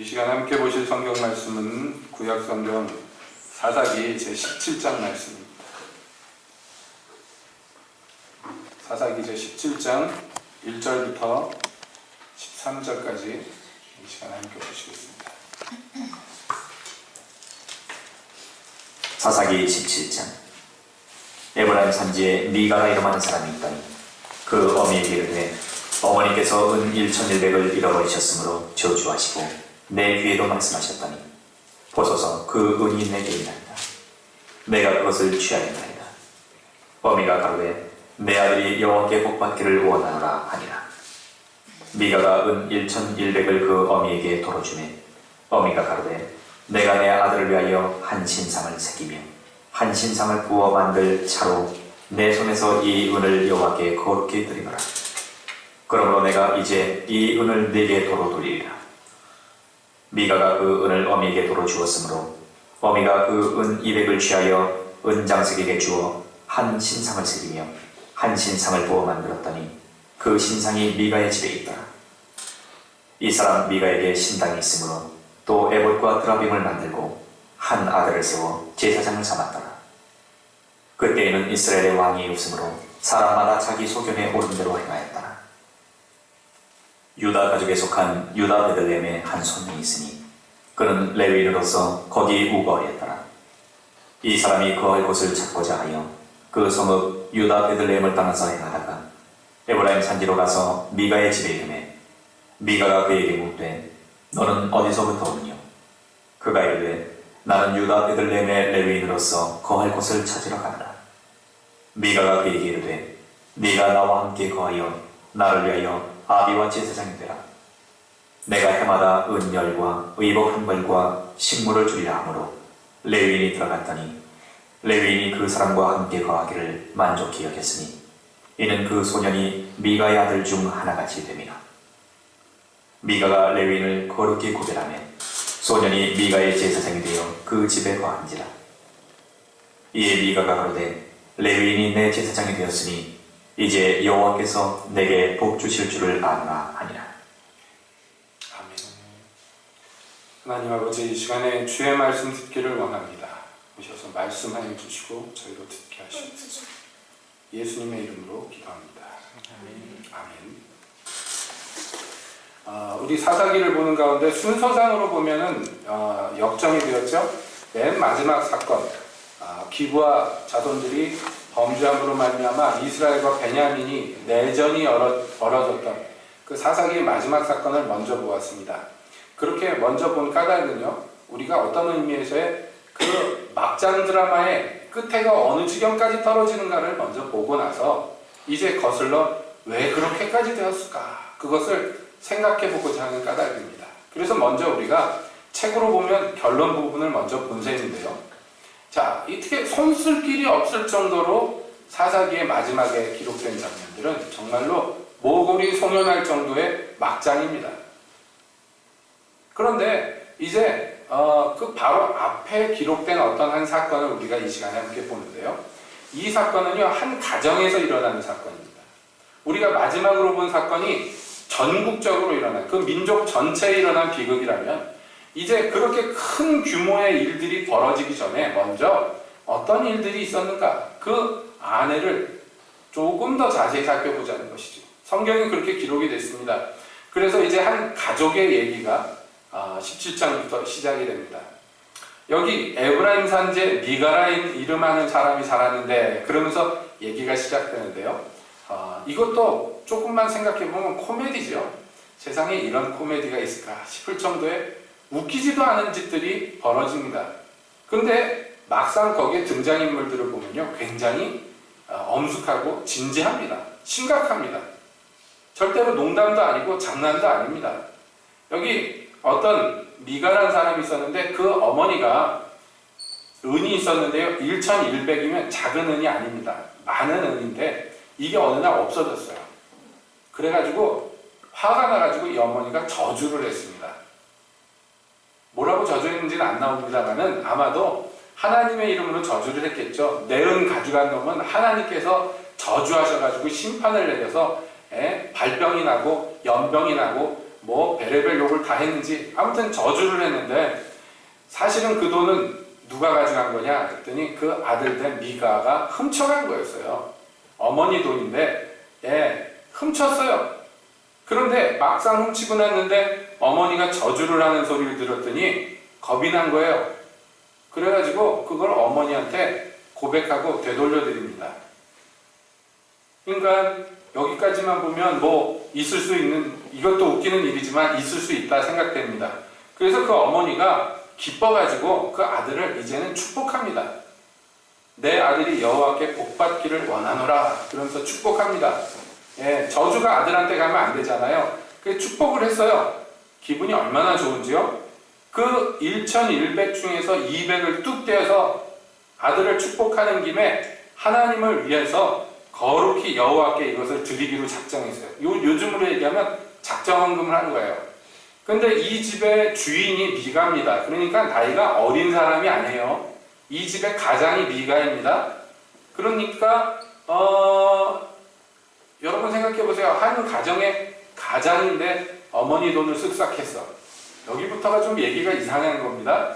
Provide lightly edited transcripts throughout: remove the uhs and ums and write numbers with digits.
시간에 함께 보실 성경 말씀은 구약 성경 사사기 제17장 말씀입니다. 사사기 제17장 1절부터 13절까지 이 시간에 함께 보시겠습니다. 사사기 17장. 에브라임 산지에 미가라 이름하는 사람이 있더니 그 어미에게 이르되 어머니께서 은 1100을 잃어버리셨으므로 저주하시고 내 귀에도 말씀하셨더니 보소서 그 은이 내게 있나이다. 내가 그것을 취하였나이다. 어미가 가로되 내 아들이 여호와께 복받기를 원하노라 하니라. 미가가 은 1100을 그 어미에게 도로 주매 어미가 가로되 내가 내 아들을 위하여 한 신상을 새기며 한 신상을 부어 만들 차로 내 손에서 이 은을 여호와께 거룩히 드리노라. 그러므로 내가 이제 이 은을 네게 도로 돌리리라. 미가가 그 은을 어미에게 도로 주었으므로 어미가 그 은 200을 취하여 은장색에게 주어 한 신상을 새기며 한 신상을 부어 만들었더니 그 신상이 미가의 집에 있더라. 이 사람 미가에게 신당이 있으므로 또 에봇과 드라빔을 만들고 한 아들을 세워 제사장을 삼았더라. 그때에는 이스라엘의 왕이 없으므로 사람마다 자기 소견에 오른 대로 행하였더라. 유다 가족에 속한 유다 베들레헴의 한 손님이 있으니 그는 레위인으로서 거기 우거하였더라. 이 사람이 거할 곳을 찾고자 하여 그 성읍 유다 베들레헴을 떠나서 행하다가 에브라임 산지로 가서 미가의 집에 이르매 미가가 그에게 묻되 너는 어디서부터 오느냐? 그가 이르되 나는 유다 베들레헴의 레위인으로서 거할 곳을 찾으러 가노라. 미가가 그에게 이르되 네가 나와 함께 거하여 나를 위하여 아비와 제사장이 되라. 내가 해마다 은열과 의복 한 벌과 식물을 주리라 하므로 레위인이 들어갔더니 레위인이 그 사람과 함께 거하기를 만족히 여겼으니 이는 그 소년이 미가의 아들 중 하나같이 됨이라. 미가가 레위인을 거룩히 구별하며 소년이 미가의 제사장이 되어 그 집에 거한지라. 이에 미가가 가로되 레위인이 내 제사장이 되었으니 이제 여호와께서 내게 복 주실 줄을 아노라 하니라. 아멘. 하나님 아버지, 이 시간에 주의 말씀 듣기를 원합니다. 오셔서 말씀하여 주시고 저희로 듣게 하시옵소서. 예수님의 이름으로 기도합니다. 아멘. 우리 사사기를 보는 가운데 순서상으로 보면은 역정이 되었죠. 맨 마지막 사건, 기브와 자손들이 범죄함으로 말미암아 이스라엘과 베냐민이 내전이 벌어졌던 그 사사기의 마지막 사건을 먼저 보았습니다. 그렇게 먼저 본 까닭은요, 우리가 어떤 의미에서의 그 막장 드라마의 끝에가 어느 지경까지 떨어지는가를 먼저 보고 나서 이제 거슬러 왜 그렇게까지 되었을까, 그것을 생각해 보고자 하는 까닭입니다. 그래서 먼저 우리가 책으로 보면 결론 부분을 먼저 본 셈인데요. 자, 이렇게 손쓸 길이 없을 정도로 사사기의 마지막에 기록된 장면들은 정말로 모골이 송연할 정도의 막장입니다. 그런데 이제 그 바로 앞에 기록된 어떤 한 사건을 우리가 이 시간에 함께 보는데요. 이 사건은요, 한 가정에서 일어나는 사건입니다. 우리가 마지막으로 본 사건이 전국적으로 일어난, 그 민족 전체에 일어난 비극이라면 이제 그렇게 큰 규모의 일들이 벌어지기 전에 먼저 어떤 일들이 있었는가, 그 안에를 조금 더 자세히 살펴보자는 것이죠. 성경이 그렇게 기록이 됐습니다. 그래서 이제 한 가족의 얘기가 17장부터 시작이 됩니다. 여기 에브라임 산지에 미가라 이름하는 사람이 살았는데, 그러면서 얘기가 시작되는데요. 이것도 조금만 생각해보면 코미디죠. 세상에 이런 코미디가 있을까 싶을 정도의 웃기지도 않은 짓들이 벌어집니다. 그런데 막상 거기에 등장인물들을 보면요, 굉장히 엄숙하고 진지합니다. 심각합니다. 절대로 농담도 아니고 장난도 아닙니다. 여기 어떤 미가라는 사람이 있었는데 그 어머니가 은이 있었는데요, 1100이면 작은 은이 아닙니다. 많은 은인데 이게 어느 날 없어졌어요. 그래가지고 화가 나가지고 이 어머니가 저주를 했습니다. 뭐라고 저주했는지는 안 나옵니다만은 아마도 하나님의 이름으로 저주를 했겠죠. 내 은 가져간 놈은 하나님께서 저주하셔가지고 심판을 내려서 발병이 나고 연병이 나고 뭐 베레벨 욕을 다 했는지 아무튼 저주를 했는데 사실은 그 돈은 누가 가져간 거냐 그랬더니 그 아들 된 미가가 훔쳐간 거였어요. 어머니 돈인데 훔쳤어요. 그런데 막상 훔치고 났는데 어머니가 저주를 하는 소리를 들었더니 겁이 난 거예요. 그래가지고 그걸 어머니한테 고백하고 되돌려 드립니다. 그러니까 여기까지만 보면 뭐 있을 수 있는, 이것도 웃기는 일이지만 있을 수 있다 생각됩니다. 그래서 그 어머니가 기뻐가지고 그 아들을 이제는 축복합니다. 내 아들이 여호와께 복받기를 원하노라 그러면서 축복합니다. 저주가 아들한테 가면 안 되잖아요. 그래서 축복을 했어요. 기분이 얼마나 좋은지요. 그 1100 중에서 200을 뚝 떼어서 아들을 축복하는 김에 하나님을 위해서 거룩히 여호와께 이것을 드리기로 작정했어요. 요즘으로 얘기하면 작정헌금을 한 거예요. 근데 이 집의 주인이 미가입니다. 그러니까 나이가 어린 사람이 아니에요. 이 집의 가장이 미가입니다. 그러니까 여러분 생각해 보세요. 한 가정의 가장인데 어머니 돈을 쓱싹했어. 여기부터가 좀 얘기가 이상한 겁니다.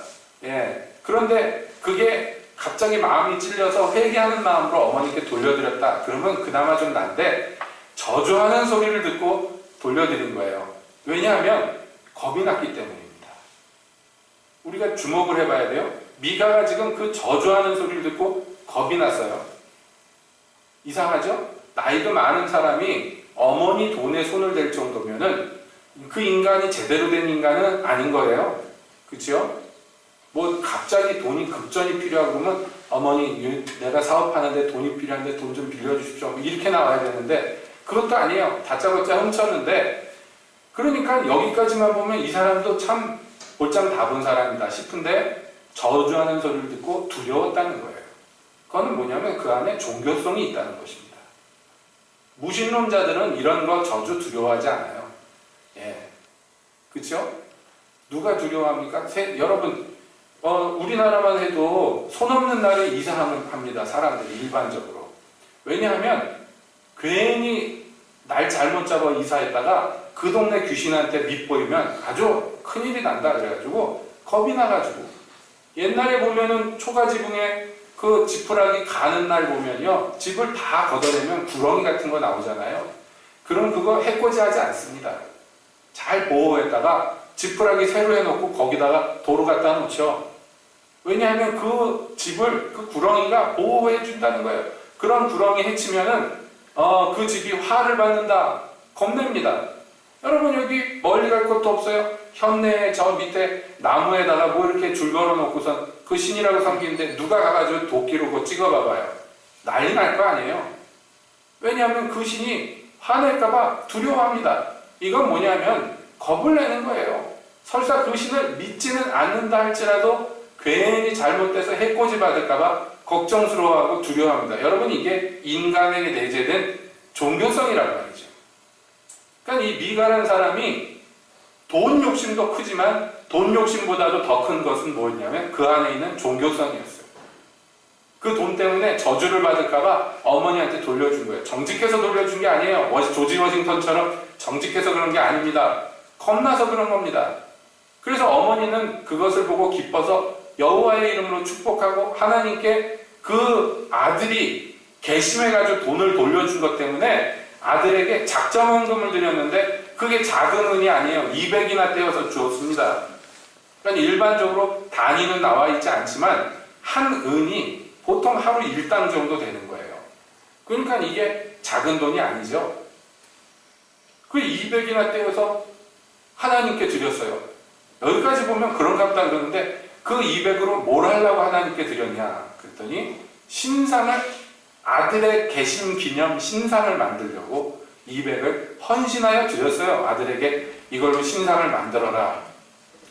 그런데 그게 갑자기 마음이 찔려서 회개하는 마음으로 어머니께 돌려드렸다. 그러면 그나마 좀 난데 저주하는 소리를 듣고 돌려드린 거예요. 왜냐하면 겁이 났기 때문입니다. 우리가 주목을 해봐야 돼요. 미가가 지금 그 저주하는 소리를 듣고 겁이 났어요. 이상하죠? 나이도 많은 사람이 어머니 돈에 손을 댈 정도면은 그 인간이 제대로 된 인간은 아닌 거예요. 그렇죠? 뭐 갑자기 돈이 급전이 필요하고 그러면 어머니 내가 사업하는데 돈이 필요한데 돈 좀 빌려주십시오 이렇게 나와야 되는데 그것도 아니에요. 다짜고짜 훔쳤는데 그러니까 여기까지만 보면 이 사람도 참 볼장 다 본 사람이다 싶은데 저주하는 소리를 듣고 두려웠다는 거예요. 그거는 뭐냐면 그 안에 종교성이 있다는 것입니다. 무신론자들은 이런 거 저주 두려워하지 않아요. 그렇죠? 누가 두려워합니까? 여러분 우리나라만 해도 손 없는 날에 이사합니다. 사람들이 일반적으로. 왜냐하면 괜히 날 잘못 잡아 이사했다가 그 동네 귀신한테 밑보이면 아주 큰일이 난다 그래가지고 겁이 나가지고 옛날에 보면은 초가지붕에 그 지푸라기 가는 날 보면요 집을 다 걷어내면 구렁이 같은 거 나오잖아요. 그럼 그거 해코지 하지 않습니다. 잘 보호했다가 지푸라기 새로 해놓고 거기다가 도로 갖다 놓죠. 왜냐하면 그 집을 그 구렁이가 보호해 준다는 거예요. 그런 구렁이 해치면은 그 집이 화를 받는다. 겁냅니다. 여러분 여기 멀리 갈 것도 없어요. 현내에 저 밑에 나무에다가 뭐 이렇게 줄 걸어 놓고선 그 신이라고 섬기는데 누가 가가지고 도끼로 그거 찍어봐봐요. 난리 날 거 아니에요. 왜냐하면 그 신이 화낼까봐 두려워합니다. 이건 뭐냐면 겁을 내는 거예요. 설사 그 신을 믿지는 않는다 할지라도 괜히 잘못돼서 해코지 받을까봐 걱정스러워하고 두려워합니다. 여러분 이게 인간에게 내재된 종교성이란 말이죠. 그러니까 이 미가라는 사람이 돈 욕심도 크지만 돈 욕심보다도 더 큰 것은 뭐였냐면 그 안에 있는 종교성이었어요. 그 돈 때문에 저주를 받을까봐 어머니한테 돌려준 거예요. 정직해서 돌려준 게 아니에요. 조지 워싱턴처럼 정직해서 그런 게 아닙니다. 겁나서 그런 겁니다. 그래서 어머니는 그것을 보고 기뻐서 여호와의 이름으로 축복하고 하나님께 그 아들이 괘씸해가지고 돈을 돌려준 것 때문에 아들에게 작정헌금을 드렸는데 그게 작은 은이 아니에요. 200이나 떼어서 주었습니다. 그러니까 일반적으로 단위는 나와 있지 않지만 한 은이 보통 하루 1당 정도 되는 거예요. 그러니까 이게 작은 돈이 아니죠. 그 200이나 떼어서 하나님께 드렸어요. 여기까지 보면 그런갑다 그러는데 그 200으로 뭘 하려고 하나님께 드렸냐 그랬더니 신상을 아들의 계심 기념 신상을 만들려고 200을 헌신하여 드렸어요. 아들에게 이걸로 신상을 만들어라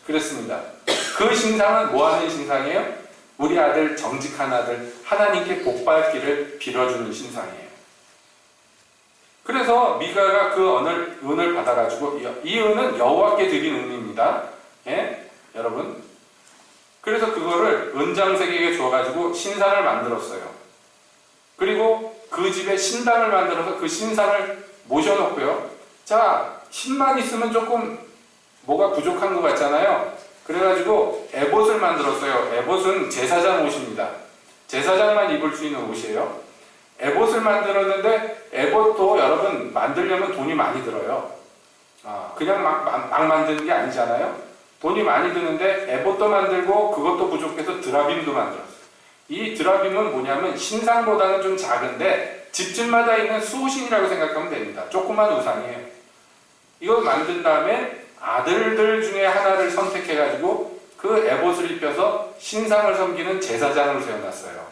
그랬습니다. 그 신상은 뭐 하는 신상이에요? 우리 아들 정직한 아들 하나님께 복받기를 빌어주는 신상이에요. 그래서 미가가 그 은을 받아가지고 이 은은 여호와께 드린 은입니다. 여러분 그래서 그거를 은장색에게 줘가지고 신상을 만들었어요. 그리고 그 집에 신당을 만들어서 그 신상을 모셔놓고요. 자, 신만 있으면 조금 뭐가 부족한 것 같잖아요. 그래가지고 에봇을 만들었어요. 에봇은 제사장 옷입니다. 제사장만 입을 수 있는 옷이에요. 에봇을 만들었는데 에봇도 여러분 만들려면 돈이 많이 들어요. 그냥 막 만드는 게 아니잖아요. 돈이 많이 드는데 에봇도 만들고 그것도 부족해서 드라빔도 만들었어요. 이 드라빔은 뭐냐면 신상보다는 좀 작은데 집집마다 있는 수호신이라고 생각하면 됩니다. 조그만 우상이에요. 이걸 만든 다음에 아들들 중에 하나를 선택해가지고 그 에봇을 입혀서 신상을 섬기는 제사장을 세워놨어요.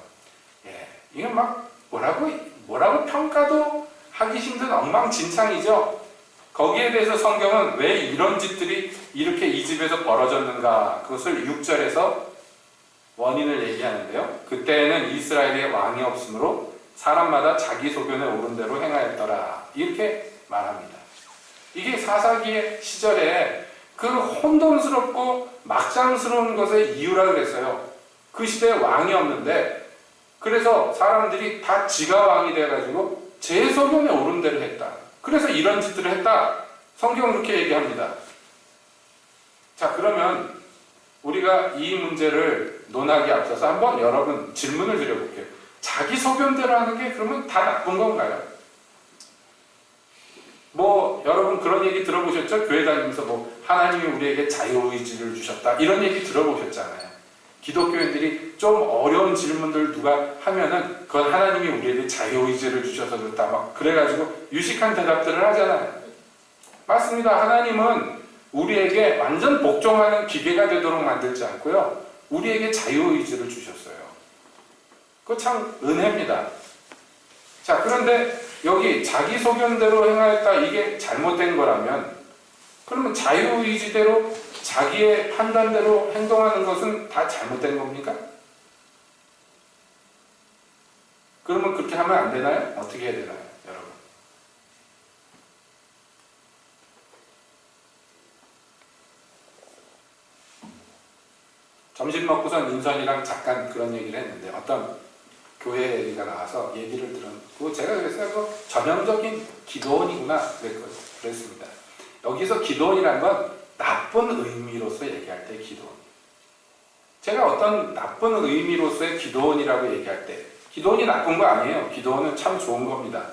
이건 막 뭐라고 평가도 하기 힘든 엉망진창이죠. 거기에 대해서 성경은 왜 이런 짓들이 이렇게 이 집에서 벌어졌는가, 그것을 6절에서 원인을 얘기하는데요. 그때에는 이스라엘의 왕이 없으므로 사람마다 자기 소견에 오른 대로 행하였더라, 이렇게 말합니다. 이게 사사기의 시절에 그 혼돈스럽고 막장스러운 것의 이유라 그랬어요. 그 시대에 왕이 없는데, 그래서 사람들이 다 지가 왕이 돼가지고 제 소견에 오른 대로 했다. 그래서 이런 짓들을 했다. 성경은 그렇게 얘기합니다. 자, 그러면 우리가 이 문제를 논하기 앞서서 한번 여러분 질문을 드려볼게요. 자기 소견대로 하는 게 그러면 다 나쁜 건가요? 여러분 그런 얘기 들어보셨죠? 교회 다니면서 하나님이 우리에게 자유의지를 주셨다, 이런 얘기 들어보셨잖아요. 기독교인들이 좀 어려운 질문들 누가 하면은 그건 하나님이 우리에게 자유의지를 주셔서 그렇다, 막 그래가지고 유식한 대답들을 하잖아요. 맞습니다. 하나님은 우리에게 완전 복종하는 기계가 되도록 만들지 않고요, 우리에게 자유의지를 주셨어요. 그거 참 은혜입니다. 자, 그런데 여기 자기 소견대로 행하였다, 이게 잘못된 거라면, 그러면 자유의지대로 자기의 판단대로 행동하는 것은 다 잘못된 겁니까? 그러면 그렇게 하면 안 되나요? 어떻게 해야 되나요, 여러분? 점심 먹고선 인선이랑 잠깐 그런 얘기를 했는데, 어떤 교회 얘기가 나와서 얘기를 들었고, 제가 그랬어요. 전형적인 기도원이구나 그랬습니다. 여기서 기도원이란 건 나쁜 의미로서 얘기할 때 기도원. 제가 어떤 나쁜 의미로서의 기도원이라고 얘기할 때, 기도원이 나쁜 거 아니에요. 기도원은 참 좋은 겁니다.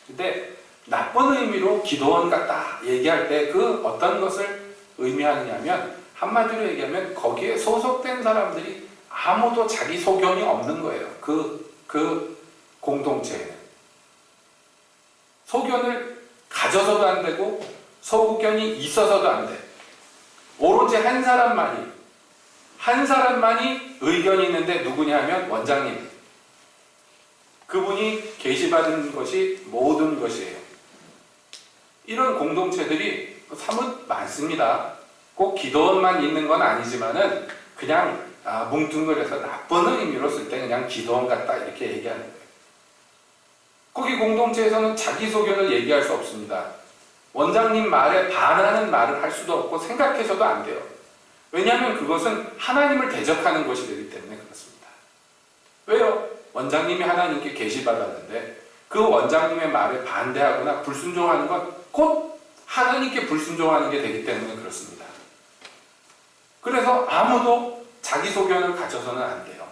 근데 나쁜 의미로 기도원 같다 얘기할 때 그 어떤 것을 의미하느냐면, 한마디로 얘기하면 거기에 소속된 사람들이 아무도 자기 소견이 없는 거예요. 그 공동체에는. 소견을 가져서도 안 되고 소견이 있어서도 안 돼. 오로지 한 사람만이 의견이 있는데 누구냐 하면 원장님. 그분이 계시받은 것이 모든 것이에요. 이런 공동체들이 사뭇 많습니다. 꼭 기도원만 있는 건 아니지만은 그냥 뭉뚱그려서 나쁜 의미로 쓸 때 그냥 기도원 같다 이렇게 얘기하는 거예요. 거기 공동체에서는 자기 소견을 얘기할 수 없습니다. 원장님 말에 반하는 말을 할 수도 없고 생각해서도 안 돼요. 왜냐하면 그것은 하나님을 대적하는 것이 되기 때문에 그렇습니다. 왜요? 원장님이 하나님께 계시받았는데 그 원장님의 말에 반대하거나 불순종하는 건 곧 하나님께 불순종하는 게 되기 때문에 그렇습니다. 그래서 아무도 자기 소견을 가져서는 안 돼요.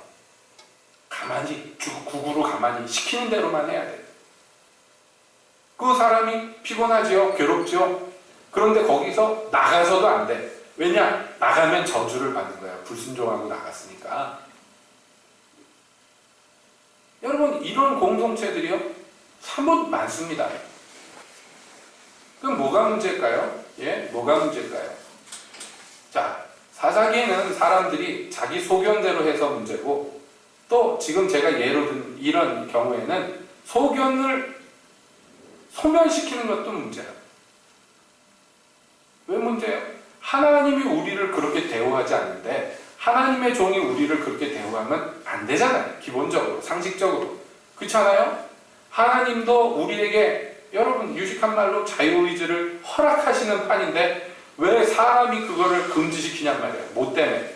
가만히 구구로 가만히 시키는 대로만 해야 돼요. 그 사람이 피곤하지요, 괴롭지요. 그런데 거기서 나가서도 안 돼. 왜냐? 나가면 저주를 받는 거야. 불순종하고 나갔으니까. 여러분, 이런 공동체들이요, 사뭇 많습니다. 그럼 뭐가 문제일까요? 뭐가 문제일까요? 자, 사사기에는 사람들이 자기 소견대로 해서 문제고, 또 지금 제가 예로 든 이런 경우에는 소견을 소멸시키는 것도 문제예요. 왜 문제예요? 하나님이 우리를 그렇게 대우하지 않는데 하나님의 종이 우리를 그렇게 대우하면 안 되잖아요. 기본적으로, 상식적으로. 그렇잖아요? 하나님도 우리에게, 여러분 유식한 말로 자유의지를 허락하시는 판인데 왜 사람이 그거를 금지시키냔 말이에요. 뭐 때문에?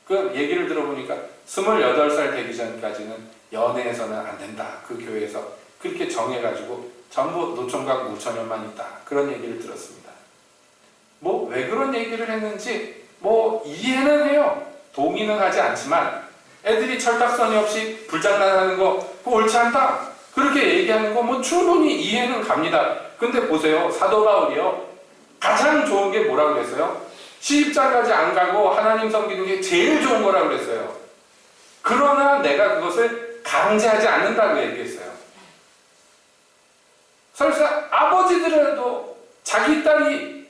그 얘기를 들어보니까 28살 되기 전까지는 연애해서는 안 된다. 그 교회에서 그렇게 정해가지고 전부 노총각 노처녀만 있다. 그런 얘기를 들었습니다. 뭐 왜 그런 얘기를 했는지 뭐 이해는 해요. 동의는 하지 않지만 애들이 철딱서니 없이 불장난하는 거 그거 옳지 않다. 그렇게 얘기하는 거 뭐 충분히 이해는 갑니다. 근데 보세요. 사도 바울이요. 가장 좋은 게 뭐라고 그랬어요? 시집장까지 안 가고 하나님 섬기는 게 제일 좋은 거라고 그랬어요. 그러나 내가 그것을 강제하지 않는다고 얘기했어요. 설사 아버지들이라도 자기 딸이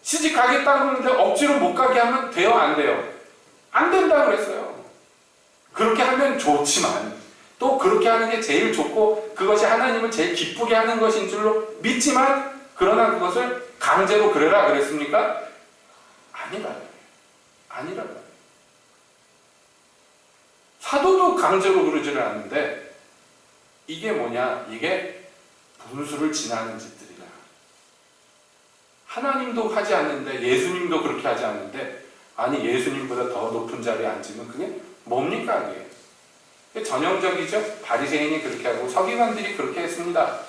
시집 가겠다고 하는데 억지로 못 가게 하면 돼요? 안 돼요? 안 된다고 그랬어요. 그렇게 하면 좋지만 또 그렇게 하는 게 제일 좋고 그것이 하나님을 제일 기쁘게 하는 것인 줄로 믿지만 그러나 그것을 강제로 그래라 그랬습니까? 아니라고요. 사도도 강제로 그러지를 않는데 이게 뭐냐? 이게 분수를 지나는 짓들이라. 하나님도 하지 않는데 예수님도 그렇게 하지 않는데 아니 예수님보다 더 높은 자리에 앉으면 그게 뭡니까? 그게 전형적이죠. 바리새인이 그렇게 하고 서기관들이 그렇게 했습니다.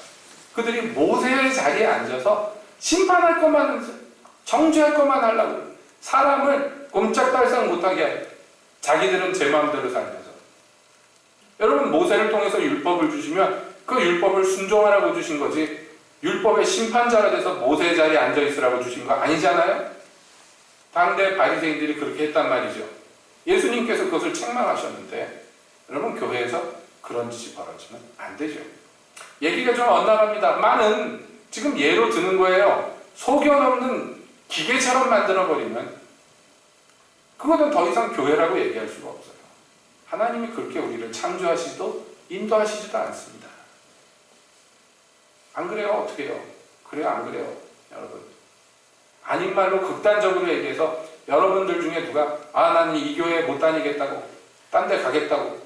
그들이 모세의 자리에 앉아서 심판할 것만 정죄할 것만 하려고 사람을 꼼짝달싹 못하게 해요. 자기들은 제 마음대로 살면서. 여러분 모세를 통해서 율법을 주시면 그 율법을 순종하라고 주신 거지 율법의 심판자가 돼서 모세의 자리에 앉아있으라고 주신 거 아니잖아요. 당대 바리새인들이 그렇게 했단 말이죠. 예수님께서 그것을 책망하셨는데 여러분 교회에서 그런 짓이 벌어지면 안 되죠. 얘기가 좀 엇나갑니다만은 지금 예로 드는 거예요. 소견 없는 기계처럼 만들어버리면 그거는 더 이상 교회라고 얘기할 수가 없어요. 하나님이 그렇게 우리를 창조하시지도 인도하시지도 않습니다. 안 그래요? 어떻게 해요? 그래요? 안 그래요? 여러분. 아닌 말로 극단적으로 얘기해서 여러분들 중에 누가 나는 이 교회에 못 다니겠다고 딴 데 가겠다고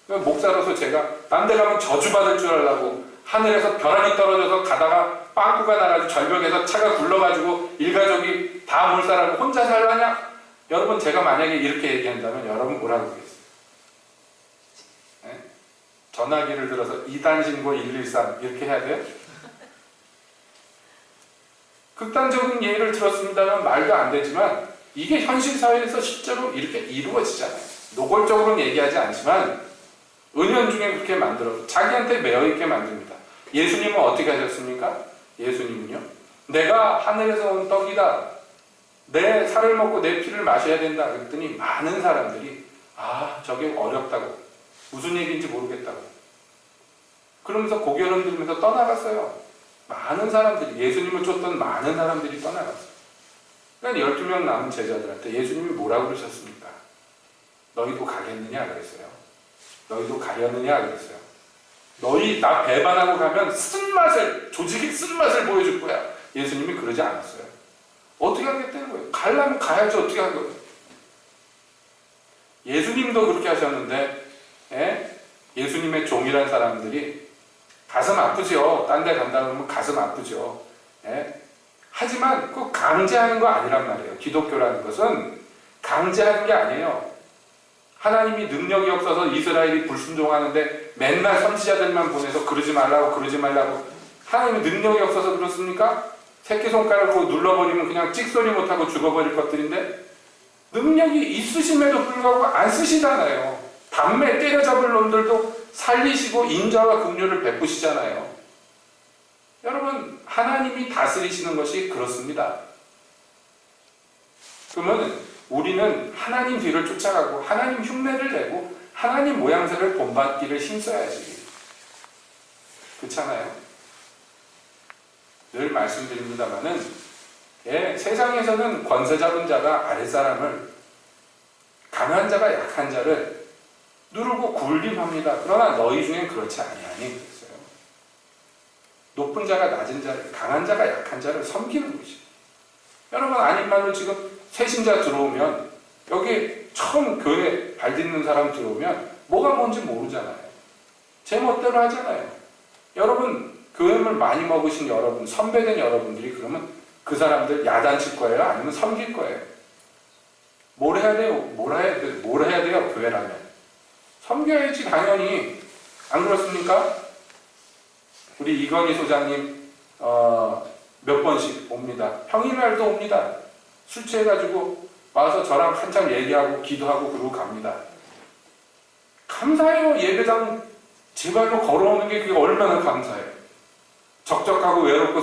목사로서 제가 딴 데 가면 저주받을 줄 알라고 하늘에서 벼락이 떨어져서 가다가 빵꾸가 나가지고 절벽에서 차가 굴러가지고 일가족이 다 몰살하고 혼자 살라냐? 여러분 제가 만약에 이렇게 얘기한다면 여러분 뭐라고 그러겠어요? 네? 전화기를 들어서 2단 신고 113 이렇게 해야 돼요? 극단적인 예를 들었습니다만 말도 안 되지만 이게 현실 사회에서 실제로 이렇게 이루어지잖아요. 노골적으로는 얘기하지 않지만 은연중에 그렇게 만들어 자기한테 매어있게 만듭니다. 예수님은 어떻게 하셨습니까? 예수님은요. 내가 하늘에서 온 떡이다. 내 살을 먹고 내 피를 마셔야 된다. 그랬더니 많은 사람들이 저게 어렵다고 무슨 얘기인지 모르겠다고 그러면서 고개를 흔들면서 떠나갔어요. 많은 사람들이 예수님을 쫓던 많은 사람들이 떠나갔어요. 그러니까 12명 남은 제자들한테 예수님이 뭐라고 그러셨습니까? 너희도 가겠느냐 그랬어요. 너희도 가려느냐 그랬어요. 너희 나 배반하고 가면 쓴맛을 조직이 쓴맛을 보여줄 거야. 예수님이 그러지 않았어요. 어떻게 하겠다는 거예요? 가려면 가야지 어떻게 할 거예요? 예수님도 그렇게 하셨는데 예수님의 종이란 사람들이 가슴 아프죠. 딴 데 간다 그러면 가슴 아프죠. 하지만 그 강제하는 거 아니란 말이에요. 기독교라는 것은 강제하는 게 아니에요. 하나님이 능력이 없어서 이스라엘이 불순종하는데 맨날 선지자들만 보내서 그러지 말라고 하나님이 능력이 없어서 그렇습니까? 새끼손가락으로 눌러버리면 그냥 찍소리 못하고 죽어버릴 것들인데 능력이 있으심에도 불구하고 안 쓰시잖아요. 담배 때려잡을 놈들도 살리시고 인자와 긍휼을 베푸시잖아요. 여러분 하나님이 다스리시는 것이 그렇습니다. 그러면 우리는 하나님 뒤를 쫓아가고 하나님 흉내를 내고 하나님 모양새를 본받기를 힘써야지. 그렇잖아요. 늘 말씀드립니다마는 세상에서는 권세 잡은 자가 아랫사람을 강한 자가 약한 자를 누르고 굴림합니다. 그러나 너희 중엔 그렇지 아니하니 그랬어요. 높은 자가 낮은 자를 강한 자가 약한 자를 섬기는 것이. 여러분 아닌 말로 지금 새신자 들어오면 여기 처음 교회 발 딛는 사람 들어오면 뭐가 뭔지 모르잖아요. 제 멋대로 하잖아요. 여러분 교회물 많이 먹으신 여러분 선배된 여러분들이 그러면 그 사람들 야단칠 거예요? 아니면 섬길 거예요? 뭘 해야 돼요? 뭘 해야 돼요? 교회라면 섬겨야지 당연히. 안 그렇습니까? 우리 이건희 소장님 몇 번씩 옵니다. 평일날도 옵니다. 술 취해가지고 와서 저랑 한참 얘기하고 기도하고 그러고 갑니다. 감사해요. 예배당 제 발로 걸어오는 게 그게 얼마나 감사해요. 적적하고 외롭고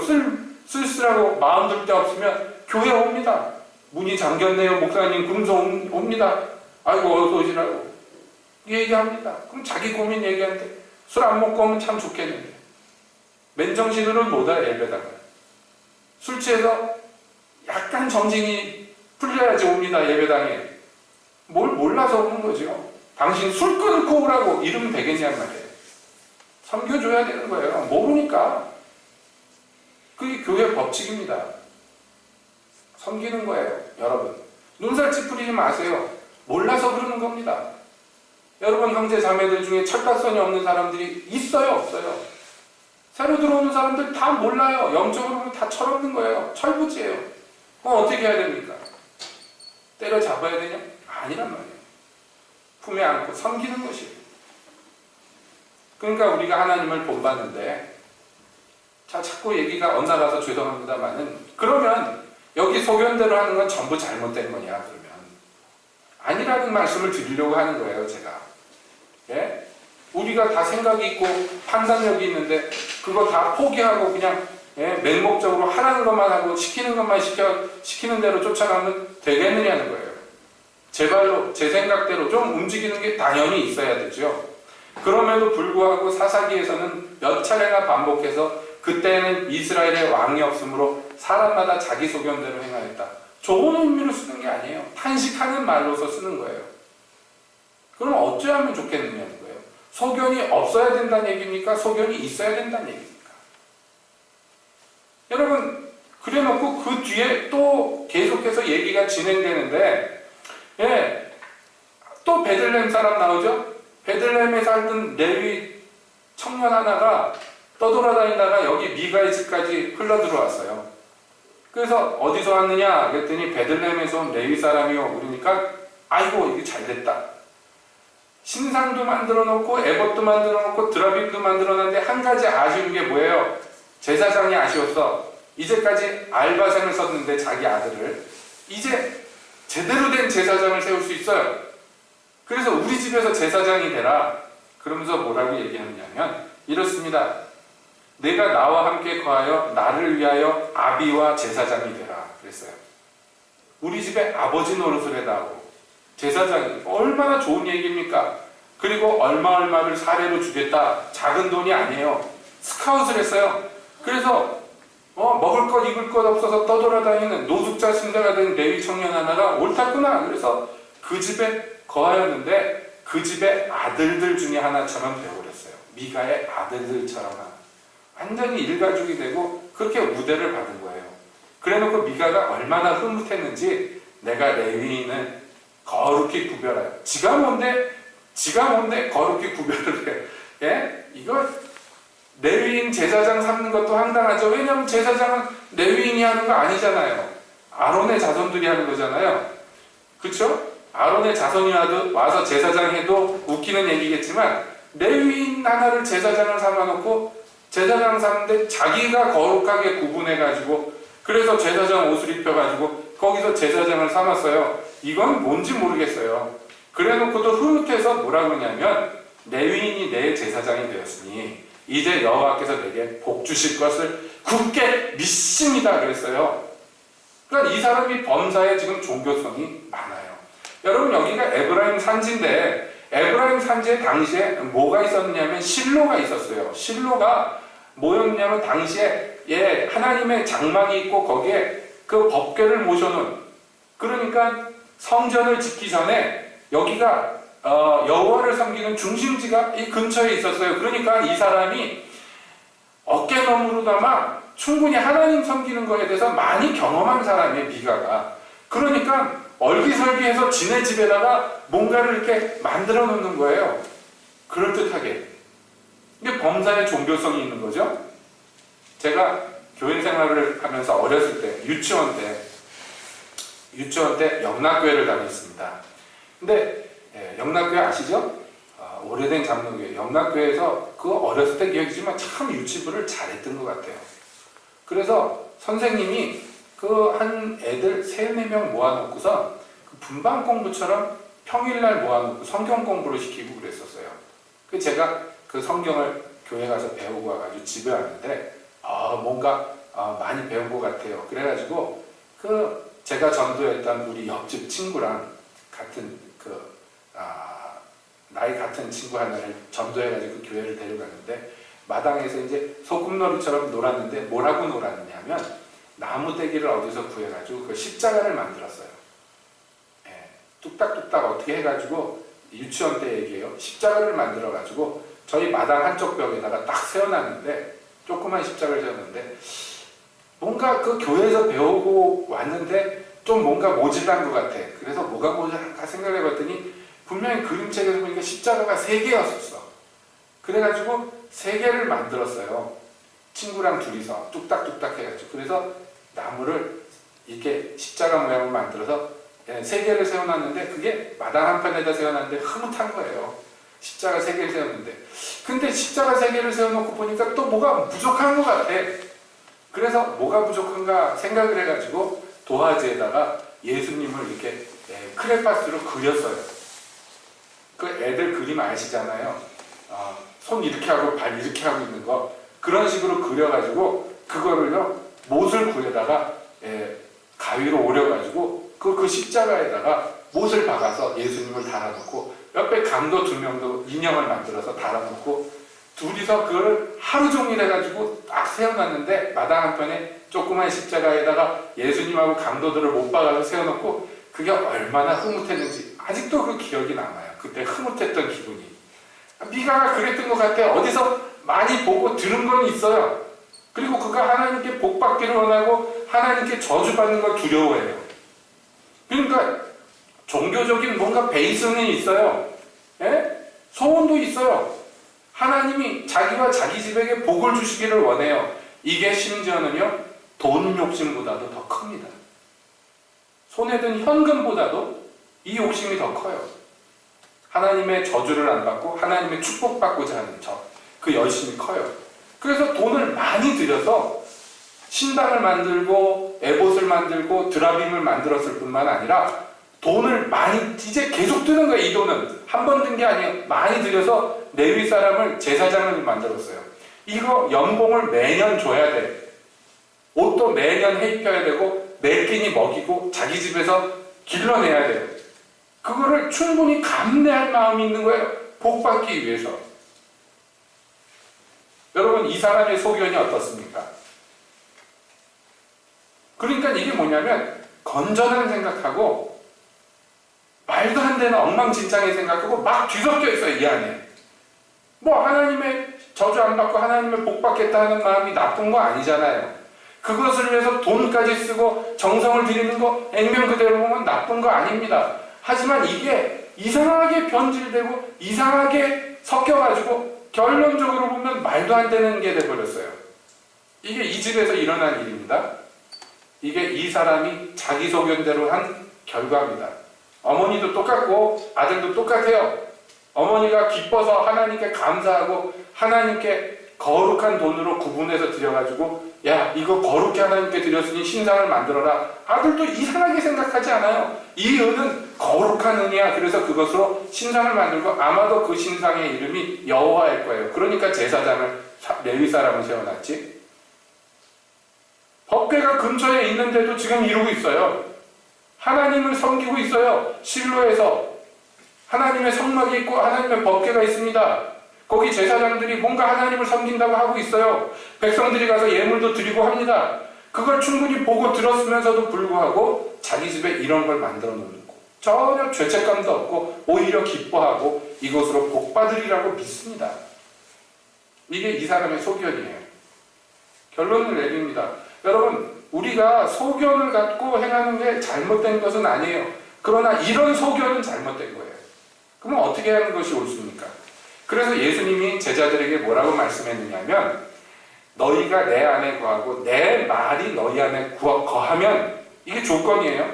쓸쓸하고 마음 들 데 없으면 교회 옵니다. 문이 잠겼네요. 목사님 그러면서 옵니다. 아이고 어서 오시라고 얘기합니다. 그럼 자기 고민 얘기하는데 술 안 먹고 오면 참 좋겠는데 맨정신으로는 못 와요. 예배당을 술 취해서 약간 정신이 풀려야지 옵니다. 예배당에 뭘 몰라서 오는 거죠. 당신 술 끊고 오라고 이러면 되겠냔 말이에요. 섬겨줘야 되는 거예요. 모르니까. 그게 교회 법칙입니다. 섬기는 거예요. 여러분 눈살 찌푸리지 마세요. 몰라서 그러는 겁니다. 여러분 형제 자매들 중에 철딱선이 없는 사람들이 있어요? 없어요? 새로 들어오는 사람들 다 몰라요. 영적으로 보면 다 철없는 거예요. 철부지예요. 그럼 어떻게 해야 됩니까? 때려잡아야 되냐? 아니란 말이에요. 품에 안고 섬기는 것이에요. 그러니까 우리가 하나님을 본받는데 자꾸 얘기가 엇나가서 죄송합니다만은 그러면 여기 소견대로 하는 건 전부 잘못된 거냐 그러면 아니라는 말씀을 드리려고 하는 거예요. 제가 예? 우리가 다 생각이 있고 판단력이 있는데 그거 다 포기하고 그냥 예? 맹목적으로 하라는 것만 하고 시키는 것만 시키는 대로 쫓아가면 되겠느냐는 거예요. 제 발로 제 생각대로 좀 움직이는 게 당연히 있어야 되죠. 그럼에도 불구하고 사사기에서는 몇 차례나 반복해서 그때는 이스라엘의 왕이 없으므로 사람마다 자기 소견대로 행하였다. 좋은 의미로 쓰는 게 아니에요. 탄식하는 말로서 쓰는 거예요. 그럼 어찌하면 좋겠느냐는 거예요. 소견이 없어야 된다는 얘기입니까? 소견이 있어야 된다는 얘기입니까? 여러분 그래놓고 그 뒤에 또 계속해서 얘기가 진행되는데 예, 또 베들레헴 사람 나오죠? 베들레헴에 살던 레위 청년 하나가 떠돌아다니다가 여기 미가의 집까지 흘러들어왔어요. 그래서 어디서 왔느냐 그랬더니 베들레헴에서 온 레위 사람이요. 그러니까 아이고 이게 잘됐다. 신상도 만들어 놓고 에봇도 만들어 놓고 드라빗도 만들어 놨는데 한 가지 아쉬운 게 뭐예요? 제사장이 아쉬웠어. 이제까지 알바생을 썼는데 자기 아들을 이제 제대로 된 제사장을 세울 수 있어요. 그래서 우리 집에서 제사장이 되라. 그러면서 뭐라고 얘기하느냐면 이렇습니다. 내가 나와 함께 거하여 나를 위하여 아비와 제사장이 되라 그랬어요. 우리 집에 아버지 노릇을 해다오. 제사장이 얼마나 좋은 얘기입니까? 그리고 얼마를 사례로 주겠다. 작은 돈이 아니에요. 스카웃을 했어요. 그래서 먹을 것 입을 것 없어서 떠돌아다니는 노숙자 신자가 된 레위 청년 하나가 옳다구나. 그래서 그 집에 거하였는데 그 집의 아들들 중에 하나처럼 되어버렸어요. 미가의 아들들처럼 완전히 일가족이 되고 그렇게 우대를 받은 거예요. 그래놓고 미가가 얼마나 흐뭇했는지 내가 레위인은 거룩히 구별하여 지가 뭔데 거룩히 구별을 해. 예? 이거 레위인 제사장 삼는 것도 황당하죠. 왜냐하면 제사장은 레위인이 하는 거 아니잖아요. 아론의 자손들이 하는 거잖아요. 그쵸? 아론의 자손이 와서 제사장 해도 웃기는 얘기겠지만 레위인 하나를 제사장을 삼아놓고 제사장 삼는데 자기가 거룩하게 구분해가지고 그래서 제사장 옷을 입혀가지고 거기서 제사장을 삼았어요. 이건 뭔지 모르겠어요. 그래놓고도 흐뭇해서 뭐라고 그러냐면 레위인이 내 제사장이 되었으니 이제 여호와께서 내게 복 주실 것을 굳게 믿습니다 그랬어요. 그러니까 이 사람이 범사에 지금 종교성이 많아요. 여러분 여기가 에브라임 산지인데 에브라임 산지에 당시에 뭐가 있었냐면 실로가 있었어요. 실로가 뭐였냐면 당시에 하나님의 장막이 있고 거기에 그 법궤를 모셔놓은 그러니까 성전을 짓기 전에 여기가 여호와를 섬기는 중심지가 이 근처에 있었어요. 그러니까 이 사람이 어깨너머로다가 충분히 하나님 섬기는 거에 대해서 많이 경험한 사람이에요. 미가가. 그러니까 얼기설기해서 지네 집에다가 뭔가를 이렇게 만들어 놓는 거예요. 그럴듯하게. 이게 범사의 종교성이 있는 거죠. 제가 교회 생활을 하면서 어렸을 때 유치원 때 영락교회를 다녔습니다. 근데 영락교회 아시죠? 오래된 장로교회, 영락교회에서 그 어렸을 때 기억이지만 참 유치부를 잘했던 것 같아요. 그래서 선생님이 그 한 애들 3, 4명 모아놓고서 그 분반 공부처럼 평일날 모아놓고 성경 공부를 시키고 그랬었어요. 그 제가 그 성경을 교회 가서 배우고 와가지고 집에 왔는데 뭔가 많이 배운 것 같아요. 그래가지고 그 제가 전도했던 우리 옆집 친구랑 같은 나이 같은 친구 하나를 전도해가지고 그 교회를 데려갔는데 마당에서 이제 소꿉놀이처럼 놀았는데 뭐라고 놀았냐면 나무대기를 어디서 구해가지고 그 십자가를 만들었어요. 예, 뚝딱뚝딱 어떻게 해가지고 유치원 때 얘기해요. 십자가를 만들어가지고 저희 마당 한쪽 벽에다가 딱 세워놨는데 조그만 십자가를 세웠는데 뭔가 그 교회에서 배우고 왔는데 좀 뭔가 모질한 것 같아. 그래서 뭐가 모질한가 생각을 해봤더니 분명히 그림책에서 보니까 십자가가 3개였었어. 그래가지고 3개를 만들었어요. 친구랑 둘이서 뚝딱뚝딱 해가지고. 그래서 나무를 이렇게 십자가 모양을 만들어서 3개를 세워놨는데 그게 마당 한편에다 세워놨는데 흐뭇한 거예요. 십자가 3개를 세웠는데. 근데 십자가 3개를 세워놓고 보니까 또 뭐가 부족한 것 같아. 그래서 뭐가 부족한가 생각을 해가지고 도화지에다가 예수님을 이렇게 크레파스로 그렸어요. 그 애들 그림 아시잖아요. 손 이렇게 하고 발 이렇게 하고 있는 거 그런 식으로 그려가지고 그거를요 못을 구해다가 가위로 오려가지고 그 십자가에다가 못을 박아서 예수님을 달아놓고 옆에 강도 2명도 인형을 만들어서 달아놓고 둘이서 그걸 하루 종일 해가지고 딱 세워놨는데 마당 한편에 조그만 십자가에다가 예수님하고 강도들을 못 박아서 세워놓고 그게 얼마나 흐뭇했는지 아직도 그 기억이 남아요. 그때 흐뭇했던 기분이. 미가가 그랬던 것 같아. 어디서 많이 보고 들은 건 있어요. 그리고 그가 하나님께 복받기를 원하고 하나님께 저주받는 걸 두려워해요. 그러니까 종교적인 뭔가 베이스는 있어요. 소원도 있어요. 하나님이 자기와 자기 집에게 복을 주시기를 원해요. 이게 심지어는요 돈 욕심보다도 더 큽니다. 손에 든 현금보다도 이 욕심이 더 커요. 하나님의 저주를 안 받고 하나님의 축복받고자 하는 그 열심이 커요. 그래서 돈을 많이 들여서 신당을 만들고 에봇을 만들고 드라빔을 만들었을 뿐만 아니라 돈을 많이 이제 계속 드는 거예요. 이 돈은 한 번 든 게 아니에요. 많이 들여서 레위 사람을 제사장을 만들었어요. 이거 연봉을 매년 줘야 돼. 옷도 매년 해 입혀야 되고 매 끼니 먹이고 자기 집에서 길러내야 돼요. 그거를 충분히 감내할 마음이 있는 거예요. 복받기 위해서. 여러분 이 사람의 소견이 어떻습니까? 그러니까 이게 뭐냐면 건전한 생각하고 말도 안 되는 엉망진창의 생각하고 막 뒤섞여 있어요. 이 안에. 뭐 하나님의 저주 안 받고 하나님의 복 받겠다 하는 마음이 나쁜 거 아니잖아요. 그것을 위해서 돈까지 쓰고 정성을 들이는 거 액면 그대로 보면 나쁜 거 아닙니다. 하지만 이게 이상하게 변질되고 이상하게 섞여가지고 결론적으로 보면 말도 안 되는 게 돼버렸어요. 이게 이 집에서 일어난 일입니다. 이게 이 사람이 자기 소견대로 한 결과입니다. 어머니도 똑같고 아들도 똑같아요. 어머니가 기뻐서 하나님께 감사하고 하나님께 거룩한 돈으로 구분해서 드려가지고 야 이거 거룩히 하나님께 드렸으니 신상을 만들어라. 아들도 이상하게 생각하지 않아요. 이 은은 거룩한 은이야. 그래서 그것으로 신상을 만들고 아마도 그 신상의 이름이 여호와일 거예요. 그러니까 제사장을 레위 사람을 세워놨지. 법궤가 근처에 있는데도 지금 이러고 있어요. 하나님을 섬기고 있어요. 실로에서 하나님의 성막이 있고 하나님의 법궤가 있습니다. 거기 제사장들이 뭔가 하나님을 섬긴다고 하고 있어요. 백성들이 가서 예물도 드리고 합니다. 그걸 충분히 보고 들었으면서도 불구하고 자기 집에 이런 걸 만들어 놓는 거. 전혀 죄책감도 없고 오히려 기뻐하고 이것으로 복받으리라고 믿습니다. 이게 이 사람의 소견이에요. 결론을 내립니다. 여러분 우리가 소견을 갖고 행하는 게 잘못된 것은 아니에요. 그러나 이런 소견은 잘못된 거예요. 그러면 어떻게 하는 것이 옳습니까? 그래서 예수님이 제자들에게 뭐라고 말씀했느냐면 너희가 내 안에 거하고 내 말이 너희 안에 거하면 이게 조건이에요.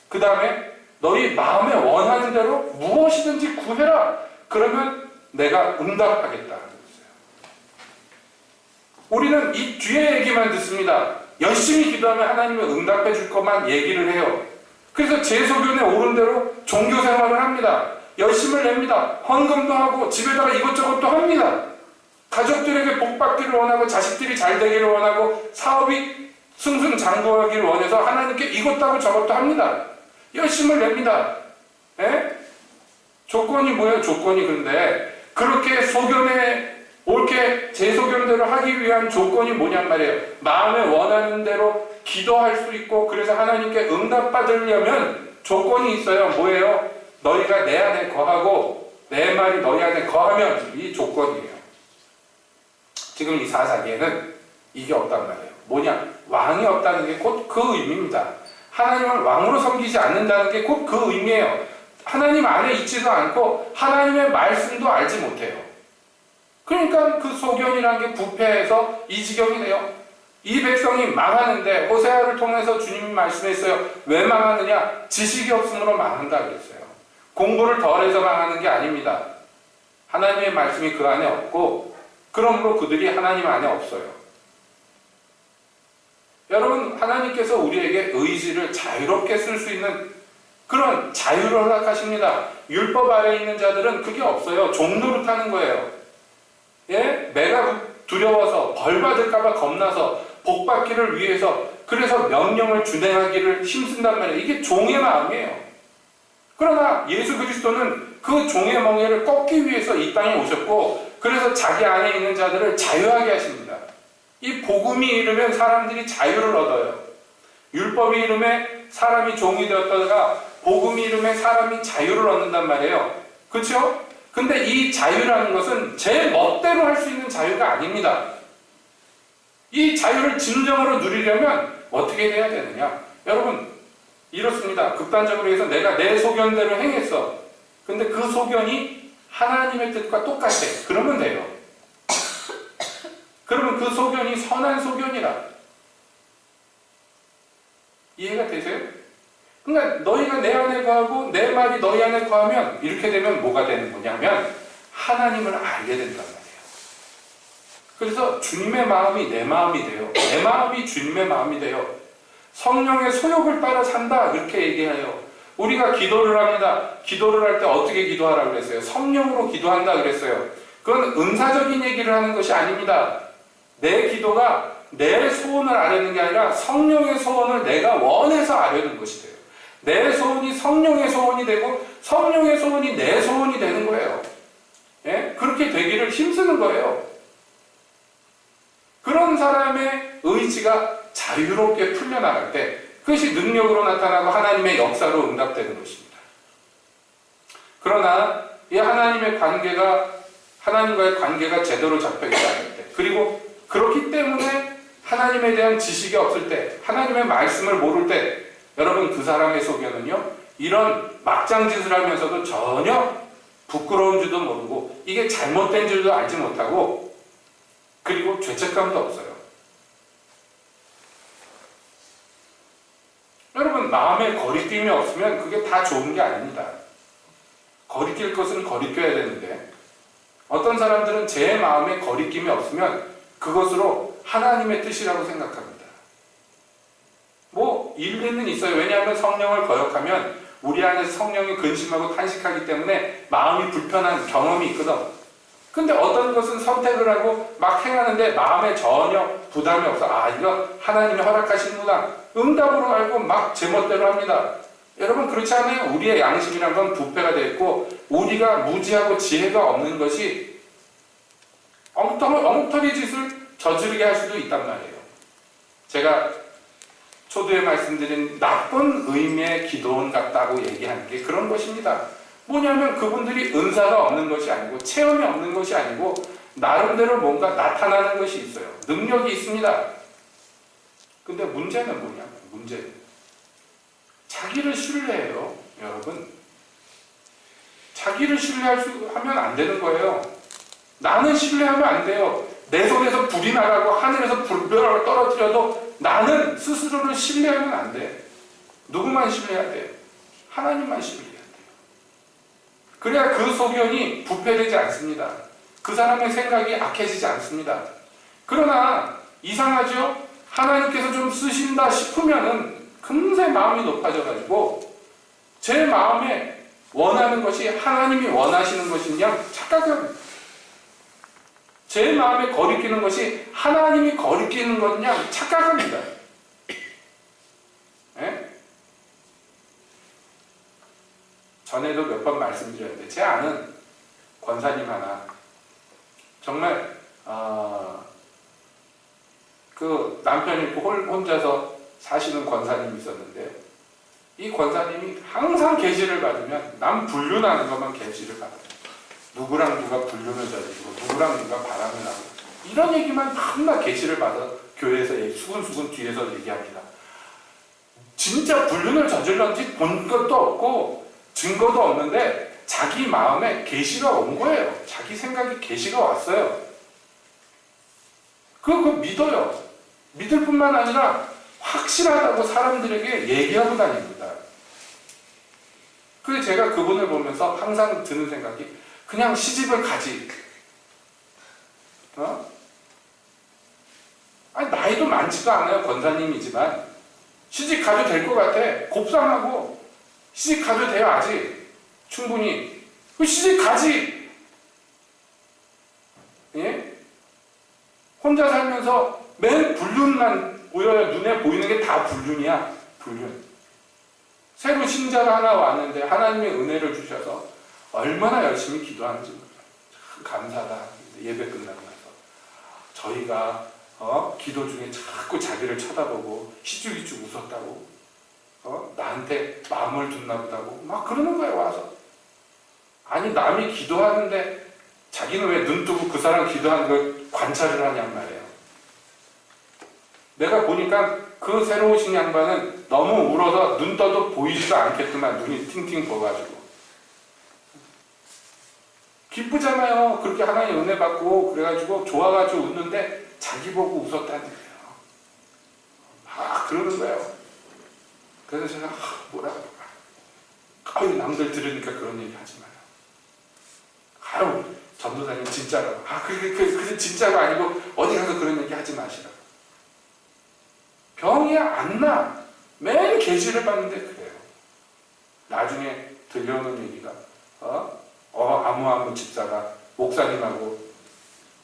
그 다음에 너희 마음에 원하는 대로 무엇이든지 구해라. 그러면 내가 응답하겠다는 거였어요. 우리는 이 뒤에 얘기만 듣습니다. 열심히 기도하면 하나님은 응답해 줄 것만 얘기를 해요. 그래서 제 소견에 오른 대로 종교 생활을 합니다. 열심을 냅니다. 헌금도 하고 집에다가 이것저것도 합니다. 가족들에게 복 받기를 원하고 자식들이 잘 되기를 원하고 사업이 승승장구하기를 원해서 하나님께 이것도 하고 저것도 합니다. 열심을 냅니다. 에? 조건이 뭐예요? 조건이 근데 그렇게 소견에 옳게 제 소견대로 하기 위한 조건이 뭐냔 말이에요. 마음에 원하는 대로 기도할 수 있고 그래서 하나님께 응답받으려면 조건이 있어요. 뭐예요? 너희가 내 안에 거하고 내 말이 너희 안에 거하면 이 조건이에요. 지금 이 사사기에는 이게 없단 말이에요. 뭐냐? 왕이 없다는 게 곧 그 의미입니다. 하나님을 왕으로 섬기지 않는다는 게 곧 그 의미예요. 하나님 안에 있지도 않고 하나님의 말씀도 알지 못해요. 그러니까 그 소견이라는 게 부패해서 이 지경이 돼요. 이 백성이 망하는데 호세아를 통해서 주님이 말씀했어요. 왜 망하느냐? 지식이 없으므로 망한다 그랬어요. 공부를 덜해서 망하는 게 아닙니다. 하나님의 말씀이 그 안에 없고 그러므로 그들이 하나님 안에 없어요. 여러분, 하나님께서 우리에게 의지를 자유롭게 쓸 수 있는 그런 자유를 허락하십니다. 율법 아래에 있는 자들은 그게 없어요. 종노릇하는 거예요. 예? 매가 두려워서 벌 받을까봐 겁나서 복 받기를 위해서 그래서 명령을 준행하기를 힘쓴단 말이에요. 이게 종의 마음이에요. 그러나 예수 그리스도는 그 종의 멍에를 꺾기 위해서 이 땅에 오셨고 그래서 자기 안에 있는 자들을 자유하게 하십니다. 이 복음이 이르면 사람들이 자유를 얻어요. 율법이 이름에 사람이 종이 되었다가 복음이 이름에 사람이 자유를 얻는단 말이에요. 그렇죠? 근데 이 자유라는 것은 제 멋대로 할 수 있는 자유가 아닙니다. 이 자유를 진정으로 누리려면 어떻게 해야 되느냐? 여러분, 이렇습니다. 극단적으로 해서 내가 내 소견대로 행했어. 근데 그 소견이 하나님의 뜻과 똑같아. 그러면 돼요. 그러면 그 소견이 선한 소견이라. 이해가 되세요? 그러니까 너희가 내 안에 거하고 내 말이 너희 안에 거하면 이렇게 되면 뭐가 되는 거냐면 하나님을 알게 된단 말이에요. 그래서 주님의 마음이 내 마음이 돼요. 내 마음이 주님의 마음이 돼요. 성령의 소욕을 따라 산다 이렇게 얘기해요. 우리가 기도를 합니다. 기도를 할 때 어떻게 기도하라고 그랬어요? 성령으로 기도한다 그랬어요. 그건 은사적인 얘기를 하는 것이 아닙니다. 내 기도가 내 소원을 아뢰는 게 아니라 성령의 소원을 내가 원해서 아뢰는 것이 돼요. 내 소원이 성령의 소원이 되고 성령의 소원이 내 소원이 되는 거예요. 예? 그렇게 되기를 힘쓰는 거예요. 그런 사람의 의지가 자유롭게 풀려나갈 때 그것이 능력으로 나타나고 하나님의 역사로 응답되는 것입니다. 그러나 이 하나님과의 관계가 제대로 잡혀있지 않을 때 그리고 그렇기 때문에 하나님에 대한 지식이 없을 때 하나님의 말씀을 모를 때 여러분 그 사람의 소견은요 이런 막장짓을 하면서도 전혀 부끄러운 줄도 모르고 이게 잘못된 줄도 알지 못하고 그리고 죄책감도 없어요. 여러분 마음에 거리낌이 없으면 그게 다 좋은 게 아닙니다. 거리낄 것은 거리껴야 되는데 어떤 사람들은 제 마음에 거리낌이 없으면 그것으로 하나님의 뜻이라고 생각합니다. 뭐 일리는 있어요. 왜냐하면 성령을 거역하면 우리 안에서 성령이 근심하고 탄식하기 때문에 마음이 불편한 경험이 있거든. 근데 어떤 것은 선택을 하고 막 행하는데 마음에 전혀 부담이 없어. 아 이거 하나님이 허락하시는구나. 응답으로 알고 막 제멋대로 합니다. 여러분 그렇지 않아요? 우리의 양심이란 건 부패가 되어 있고 우리가 무지하고 지혜가 없는 것이 엉터리 짓을 저지르게 할 수도 있단 말이에요. 제가 초두에 말씀드린 나쁜 의미의 기도원 같다고 얘기하는 게 그런 것입니다. 뭐냐면 그분들이 은사가 없는 것이 아니고 체험이 없는 것이 아니고 나름대로 뭔가 나타나는 것이 있어요. 능력이 있습니다. 근데 문제는 뭐냐면 문제는 자기를 신뢰해요. 여러분 자기를 하면 안 되는 거예요. 나는 신뢰하면 안 돼요. 내 손에서 불이 나가고 하늘에서 불벼락을 떨어뜨려도 나는 스스로를 신뢰하면 안 돼. 누구만 신뢰해야 돼? 하나님만 신뢰해야 돼요. 그래야 그 소견이 부패되지 않습니다. 그 사람의 생각이 악해지지 않습니다. 그러나 이상하죠? 하나님께서 좀 쓰신다 싶으면은 금세 마음이 높아져가지고 제 마음에 원하는 것이 하나님이 원하시는 것이냐 착각합니다. 제 마음에 거리끼는 것이 하나님이 거리끼는 거냐 착각합니다. 예? 전에도 몇 번 말씀드렸는데 제 아는 권사님 하나 정말 그 남편이 혼자서 사시는 권사님이 있었는데 이 권사님이 항상 계시를 받으면 남 불륜하는 것만 계시를 받아요. 누구랑 누가 불륜을 저지르고 누구랑 누가 바람을 나고 이런 얘기만 맨날 계시를 받아 교회에서 수근수근 뒤에서 얘기합니다. 진짜 불륜을 저질렀는지 본 것도 없고 증거도 없는데 자기 마음에 계시가 온 거예요. 자기 생각에 계시가 왔어요. 그거 믿어요. 믿을 뿐만 아니라 확실하다고 사람들에게 얘기하고 다닙니다. 그래서 제가 그분을 보면서 항상 드는 생각이 그냥 시집을 가지. 아니 나이도 많지도 않아요. 권사님이지만 시집 가도 될 것 같아. 곱상하고 시집 가도 돼요. 아직 충분히. 그 시집 가지. 예? 혼자 살면서 맨 불륜만 보여요. 눈에 보이는 게 다 불륜이야. 불륜. 새로 신자가 하나 왔는데 하나님의 은혜를 주셔서 얼마나 열심히 기도하는지 몰라요. 참 감사다. 예배 끝나고 나서 저희가 기도 중에 자꾸 자기를 쳐다보고 희죽희죽 웃었다고 나한테 마음을 뒀나 보다고 막 그러는 거예요. 와서 아니 남이 기도하는데 자기는 왜 눈 뜨고 그 사람 기도하는 걸 관찰을 하냔 말이에요. 내가 보니까 그 새로 오신 양반은 너무 울어서 눈 떠도 보이지도 않겠더만 눈이 팅팅 부어가지고 기쁘잖아요. 그렇게 하나님 은혜 받고 그래가지고 좋아가지고 웃는데 자기 보고 웃었다는 거예요. 막 그러는 거예요. 그래서 제가 뭐라고 아유 남들 들으니까 그런 얘기 하지 마요. 아유 전도사님 진짜라고. 그게 진짜가 아니고 어디 가서 그런 얘기 하지 마시라고. 병이 안 나. 매일 계시를 받는데 그래요. 나중에 들려오는 얘기가 아무 집사가 목사님하고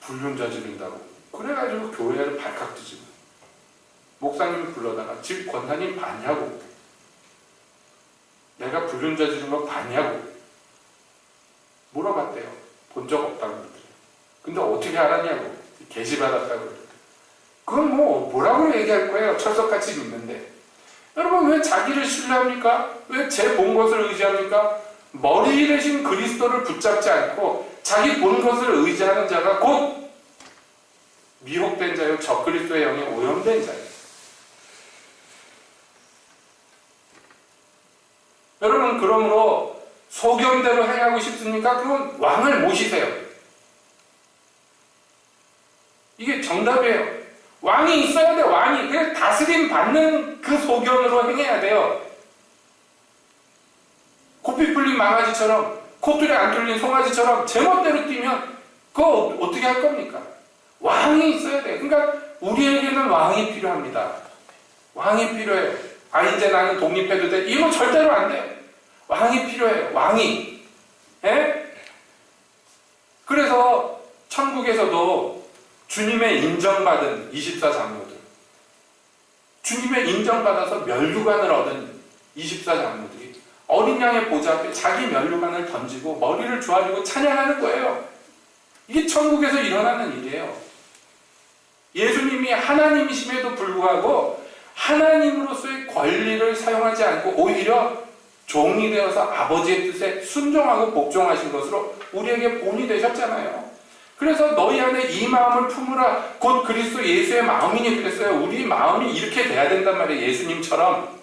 불륜 저지른다고 그래가지고 교회를 발칵 뒤지고 목사님을 불러다가 집 권사님 봤냐고 내가 불륜 저지른 거 봤냐고 물어봤대요. 본 적 없다고 그러더래요. 근데 어떻게 알았냐고 계시 받았다고 그러더래요. 그건 뭐라고 얘기할 거예요. 철석같이 믿는데 여러분 왜 자기를 신뢰합니까? 왜 제 본 것을 의지합니까? 머리 대신 그리스도를 붙잡지 않고 자기 본 것을 의지하는 자가 곧 미혹된 자요 적그리스도의 영에 오염된 자예요. 여러분 그러므로 소견대로 행하고 싶습니까? 그건 왕을 모시세요. 이게 정답이에요. 왕이 있어야 돼. 왕이 그냥 다스림 받는 그 소견으로 행해야 돼요. 코피 풀린 망아지처럼 코털이 안 뚫린 송아지처럼 제멋대로 뛰면 그거 어떻게 할 겁니까? 왕이 있어야 돼요. 그러니까 우리에게는 왕이 필요합니다. 왕이 필요해요. 이제 나는 독립해도 돼. 이거 절대로 안 돼요. 왕이 필요해요. 왕이. 예? 그래서 천국에서도 주님의 인정받은 24장로들 주님의 인정받아서 면류관을 얻은 24장로들이 어린 양의 보좌 앞에 자기 면류관을 던지고 머리를 조아리고 찬양하는 거예요. 이게 천국에서 일어나는 일이에요. 예수님이 하나님이심에도 불구하고 하나님으로서의 권리를 사용하지 않고 오히려 종이 되어서 아버지의 뜻에 순종하고 복종하신 것으로 우리에게 본이 되셨잖아요. 그래서 너희 안에 이 마음을 품으라 곧 그리스도 예수의 마음이니 그랬어요. 우리 마음이 이렇게 돼야 된단 말이에요. 예수님처럼.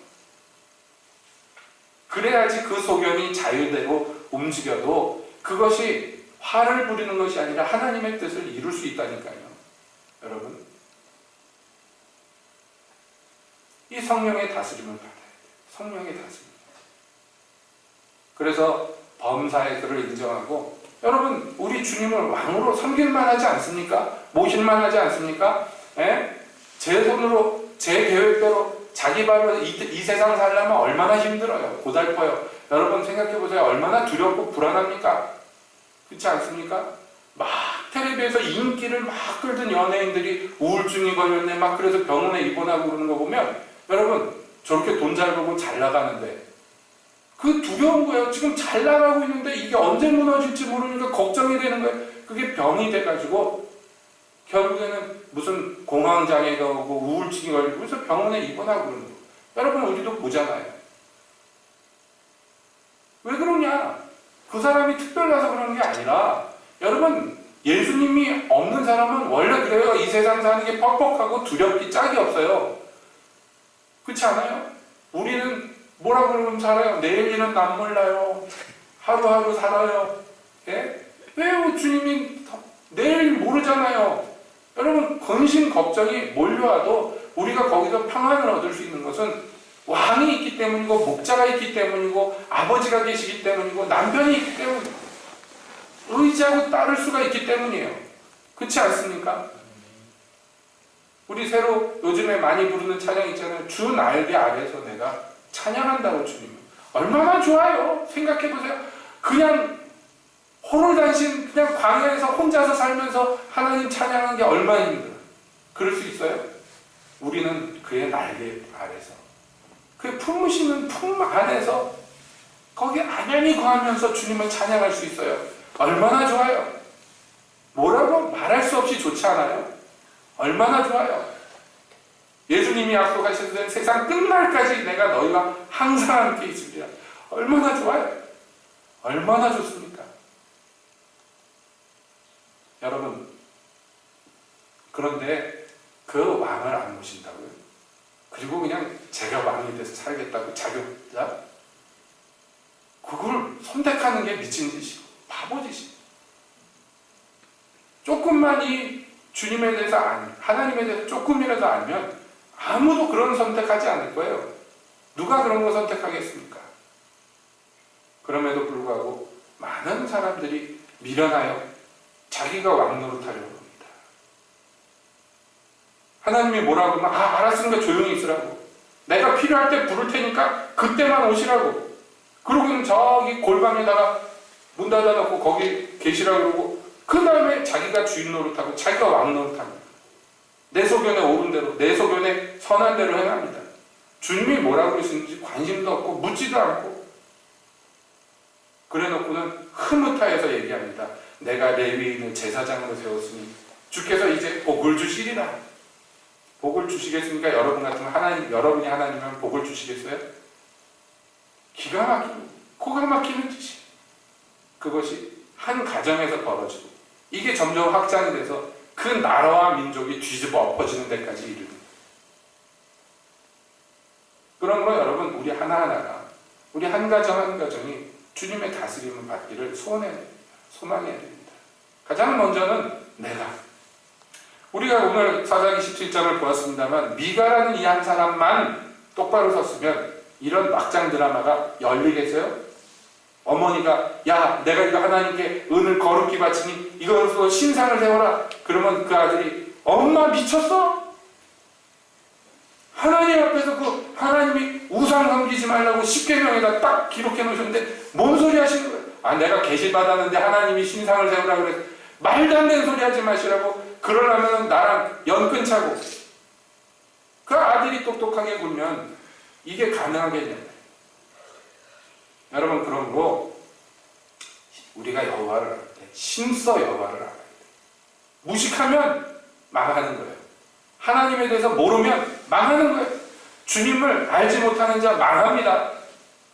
그래야지 그 소견이 자유되고 움직여도 그것이 화를 부리는 것이 아니라 하나님의 뜻을 이룰 수 있다니까요. 여러분 이 성령의 다스림을 받아야 돼요. 성령의 다스림. 그래서 범사의 그를 인정하고, 여러분 우리 주님을 왕으로 섬길만 하지 않습니까? 모실만 하지 않습니까? 예? 제 손으로 제 계획대로 자기 발로 이 세상 살려면 얼마나 힘들어요. 고달퍼요. 여러분 생각해보세요. 얼마나 두렵고 불안합니까? 그렇지 않습니까? 막 텔레비에서 인기를 막 끌던 연예인들이 우울증이 걸렸네 막 그래서 병원에 입원하고 그러는 거 보면, 여러분 저렇게 돈 잘 벌고 잘 나가는데 그 두려운 거예요. 지금 잘 나가고 있는데 이게 언제 무너질지 모르니까 걱정이 되는 거예요. 그게 병이 돼가지고 결국에는 무슨 공황장애가 오고 우울증이 걸리고 그래서 병원에 입원하고 그러는 거예요. 여러분 우리도 보잖아요. 왜 그러냐? 그 사람이 특별해서 그런 게 아니라, 여러분 예수님이 없는 사람은 원래 그래요. 이 세상 사는 게 퍽퍽하고 두렵기 짝이 없어요. 그렇지 않아요? 우리는 뭐라 그러면 살아요? 내일 일은 난 몰라요. 하루하루 살아요. 예? 왜요? 주님이 내일 모르잖아요. 여러분 근심 걱정이 몰려와도 우리가 거기서 평안을 얻을 수 있는 것은 왕이 있기 때문이고, 목자가 있기 때문이고, 아버지가 계시기 때문이고, 남편이 있기 때문에 의지하고 따를 수가 있기 때문이에요. 그렇지 않습니까? 우리 새로 요즘에 많이 부르는 찬양 있잖아요. 주 날개 아래서 내가 찬양한다고. 주님 얼마나 좋아요. 생각해보세요. 그냥 호롤단신 그냥 광야에서 혼자서 살면서 하나님 찬양하는 게 얼마나 힘들어요. 그럴 수 있어요? 우리는 그의 날개 아래서, 그의 품으시는 품 안에서 거기 안연히 거하면서 주님을 찬양할 수 있어요. 얼마나 좋아요. 뭐라고 말할 수 없이 좋지 않아요? 얼마나 좋아요. 예수님이 약속하셨을 세상 끝날까지 내가 너희와 항상 함께 있으리라. 얼마나 좋아요. 얼마나 좋습니까? 여러분, 그런데 그 왕을 안 모신다고요? 그리고 그냥 제가 왕이 돼서 살겠다고 자격자? 그걸 선택하는 게 미친 짓이고 바보짓이고, 조금만 이 주님에 대해서 하나님에 대해서 조금이라도 알면 아무도 그런 선택하지 않을 거예요. 누가 그런 거 선택하겠습니까? 그럼에도 불구하고 많은 사람들이 미련하여 자기가 왕 노릇하려고 합니다. 하나님이 뭐라고 하면 알았으니까 조용히 있으라고. 내가 필요할 때 부를 테니까 그때만 오시라고. 그러고는 저기 골방에다가 문 닫아놓고 거기 계시라고 그러고, 그 다음에 자기가 주인 노릇하고 자기가 왕 노릇합니다. 내 소견에 옳은 대로, 내 소견에 선한 대로 행합니다. 주님이 뭐라고 그러시는지 관심도 없고 묻지도 않고, 그래놓고는 흐뭇하여서 얘기합니다. 내가 레위인을 제사장으로 세웠으니 주께서 이제 복을 주시리라. 복을 주시겠습니까? 여러분 같으면 여러분이 하나님이면 복을 주시겠어요? 기가 막히는, 코가 막히는 짓이. 그것이 한 가정에서 벌어지고, 이게 점점 확장이 돼서 그 나라와 민족이 뒤집어 엎어지는 데까지 이릅니다. 그러므로 여러분, 우리 하나하나가, 우리 한 가정 한 가정이 주님의 다스림을 받기를 소망해야 됩니다. 가장 먼저는 우리가 오늘 사사기 17장을 보았습니다만, 미가라는 이 한 사람만 똑바로 섰으면 이런 막장 드라마가 열리겠어요? 어머니가 야, 내가 이거 하나님께 은을 거룩히 바치니 이것으로 신상을 세워라. 그러면 그 아들이 엄마 미쳤어? 하나님 앞에서 그 하나님이 우상 섬기지 말라고 십계명에다 딱 기록해 놓으셨는데 뭔 소리 하시는 거예요? 내가 계시 받았는데 하나님이 신상을 세우라 그래서 말도 안 되는 소리 하지 마시라고. 그러려면 나랑 연 끊자고. 그 아들이 똑똑하게 굴면 이게 가능하겠냐고요. 여러분, 그러므로 우리가 여호와를 알 때 심써 여호와를 알아야 돼요. 무식하면 망하는 거예요. 하나님에 대해서 모르면 망하는 거예요. 주님을 알지 못하는 자 망합니다.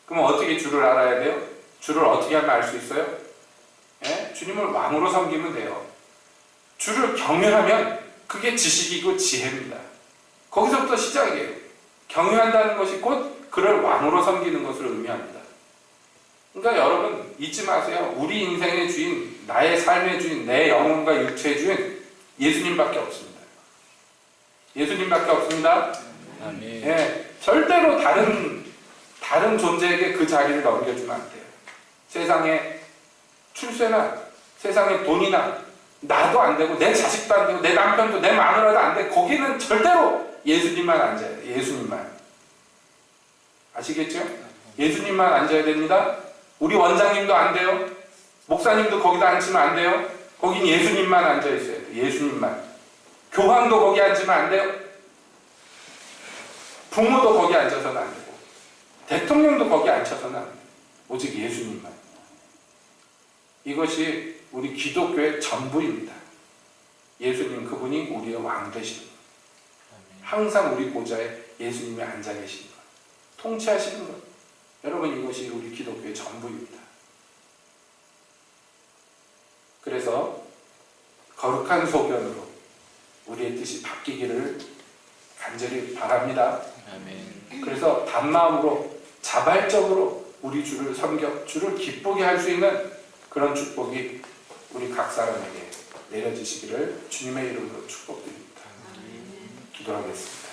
그럼 어떻게 주를 알아야 돼요? 주를 어떻게 하면 알 수 있어요? 예? 주님을 왕으로 섬기면 돼요. 주를 경외하면 그게 지식이고 지혜입니다. 거기서부터 시작이에요. 경외한다는 것이 곧 그를 왕으로 섬기는 것을 의미합니다. 그러니까 여러분 잊지 마세요. 우리 인생의 주인, 나의 삶의 주인, 내 영혼과 육체의 주인 예수님밖에 없습니다. 예수님밖에 없습니다. 아멘. 예, 절대로 다른 존재에게 그 자리를 넘겨주면 안 돼요. 세상에 출세나 세상에 돈이나 나도 안 되고 내 자식도 안 되고 내 남편도 내 마누라도 안 돼. 거기는 절대로 예수님만 앉아야 돼. 예수님만. 아시겠죠? 예수님만 앉아야 됩니다. 우리 원장님도 안 돼요. 목사님도 거기다 앉으면 안 돼요. 거긴 예수님만 앉아 있어야 돼요. 예수님만. 교황도 거기 앉으면 안 돼요. 부모도 거기 앉아서는 안 되고 대통령도 거기 앉혀서는 안 돼요. 오직 예수님만. 이것이 우리 기독교의 전부입니다. 예수님 그분이 우리의 왕 되시는 것. 항상 우리 보좌에 예수님이 앉아 계시는 것. 통치하시는 것. 여러분 이것이 우리 기독교의 전부입니다. 그래서 거룩한 소견으로 우리의 뜻이 바뀌기를 간절히 바랍니다. 아멘. 그래서 단마음으로 자발적으로 우리 주를 섬겨 주를 기쁘게 할 수 있는 그런 축복이 우리 각 사람에게 내려지시기를 주님의 이름으로 축복드립니다. 기도하겠습니다.